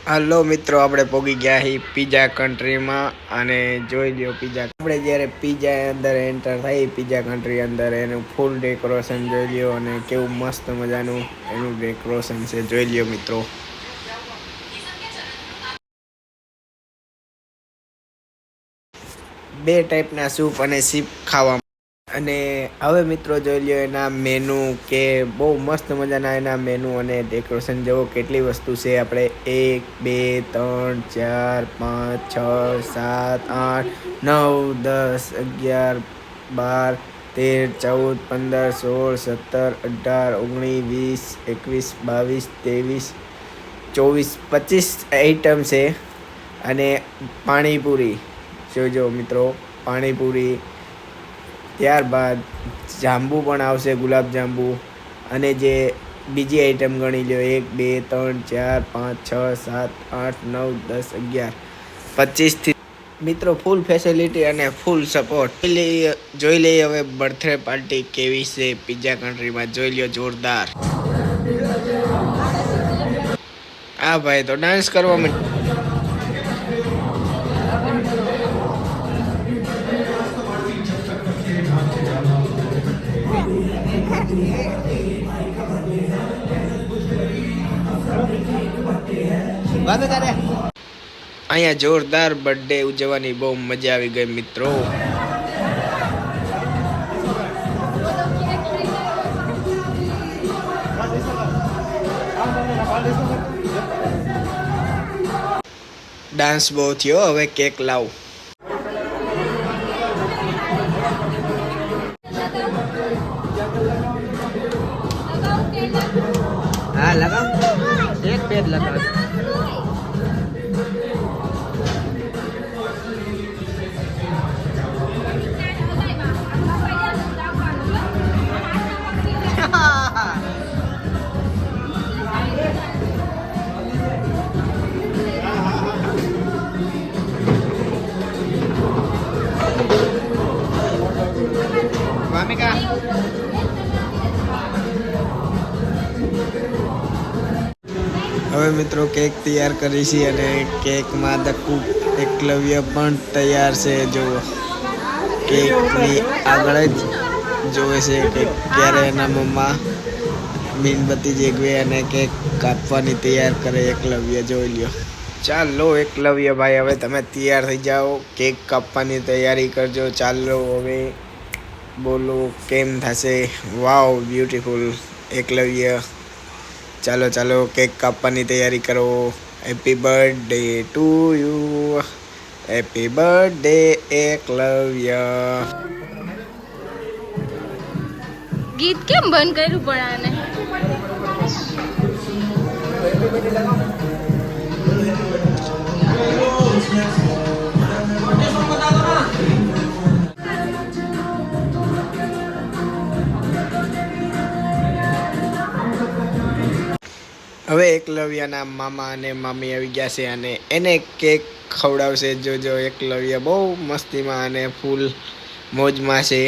Hello મિત્રો, આપણે પોગી ગયા છીએ પીઝા કન્ટ્રીમાં અને જોઈ લ્યો પીઝા. આપણે જ્યારે પીઝા અંદર એન્ટર થઈ પીઝા કન્ટ્રી અંદર એનું ફૂલ ડેકોરેશન જોઈ લ્યો અને કેવું મસ્ત મજાનું એનું ડેકોરેશન છે, જોઈ લ્યો મિત્રો. બે ટાઈપના સૂપ અને સીપ ખાવા. અને હવે મિત્રો જોઈ લ્યો એના મેનુ કે બહુ મસ્ત મજાના એના મેનુ અને ડેકોરેશન જેવો કેટલી વસ્તુ છે. આપણે 1 2 3 4 5 6 7 8 9 10 11 12 13 14 15 16 17 18 19 20 21 22 23 24 25 આઈટમ છે. અને પાણીપુરી જોજો મિત્રો, પાણીપુરી. ત્યારબાદ જાંબુ પણ આવશે, ગુલાબ જાંબુ. અને જે બીજી આઈટમ ગણી લો 1 2 3 4 5 6 7 8 9 10 11 25 મિત્રો ફૂલ ફેસિલિટી અને ફૂલ સપોર્ટ. જોઈ લઈએ હવે બર્થડે પાર્ટી કેવી છે પીઝા કન્ટ્રીમાં. જોઈ લ્યો જોરદાર. હા ભાઈ તો ડાન્સ કરવા માંડ. અહીંયા જોરદાર બર્થડે ઉજવવાની બહુ મજા આવી ગઈ મિત્રો. ડાન્સ બહુ થયો, હવે કેક લાવ. હા લગાવ, એક પેજ લગાવ. વામિકા હવે મિત્રો કેક તૈયાર કરી છે અને કેકમાં દક્કુ એકલવ્ય પણ તૈયાર છે. જો કેકની આગળ જ જોવે છે કે ક્યારે એના મમ્મા મીણબત્તી જેગવે અને કેક કાપવાની તૈયાર કરે એકલવ્ય. જોઈ લ્યો. ચાલો એકલવ્ય ભાઈ, હવે તમે તૈયાર થઈ જાઓ, કેક કાપવાની તૈયારી કરજો. ચાલો હવે બોલો કેમ થશે. વાવ બ્યુટીફુલ એકલવ્ય. ચાલો ચાલો કેક કાપવાની તૈયારી કરો. Happy birthday to you, happy birthday Eklavya. ગીત કેમ બંધ કર્યું પણ આને? હવે એકલવ્યના મામા અને મામી આવી ગયા છે અને એને કેક ખવડાવશે. જોજો એકલવ્ય બહુ મસ્તીમાં અને ફૂલ મોજમાં છે.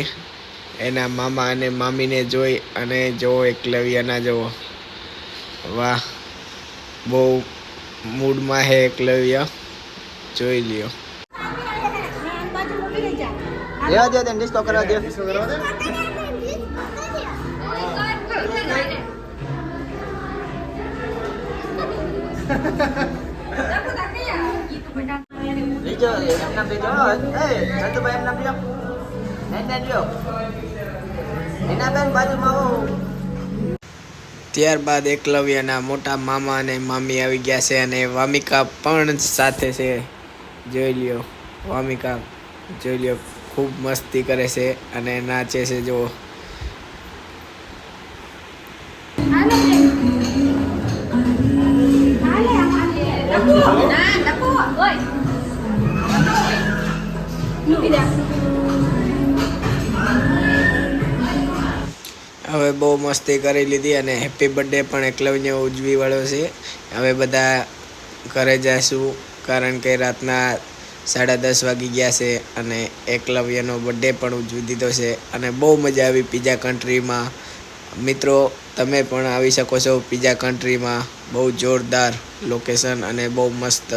એના મામા અને મામીને જોઈ અને જો એકલવ્યના જો વાહ બહુ મૂડમાં છે એકલવ્ય. જોઈ લ્યો. લેવા દો તેને ડિસ્કો કરવા દો. ત્યારબાદ એકલવ્યના મોટા મામા અને મામી આવી ગયા છે અને વામિકા પણ સાથે છે. જોઈ લ્યો વામિકા, જોઈ લ્યો ખૂબ મસ્તી કરે છે અને નાચે છે. જો હવે બહુ મસ્તી કરી લીધી અને હેપી બર્થડે પણ એકલવ્ય ઉજવી વાળો છે. હવે બધા ઘરે જઈશું કારણ કે રાતના 10:30 વાગી ગયા છે અને એકલવ્યનો બર્થડે પણ ઉજવી દીધો છે અને બહુ મજા આવી પીઝા કન્ટ્રીમાં. મિત્રો તમે પણ આવી શકો છો પીઝા કન્ટ્રીમાં. બહુ જોરદાર લોકેશન અને બહુ મસ્ત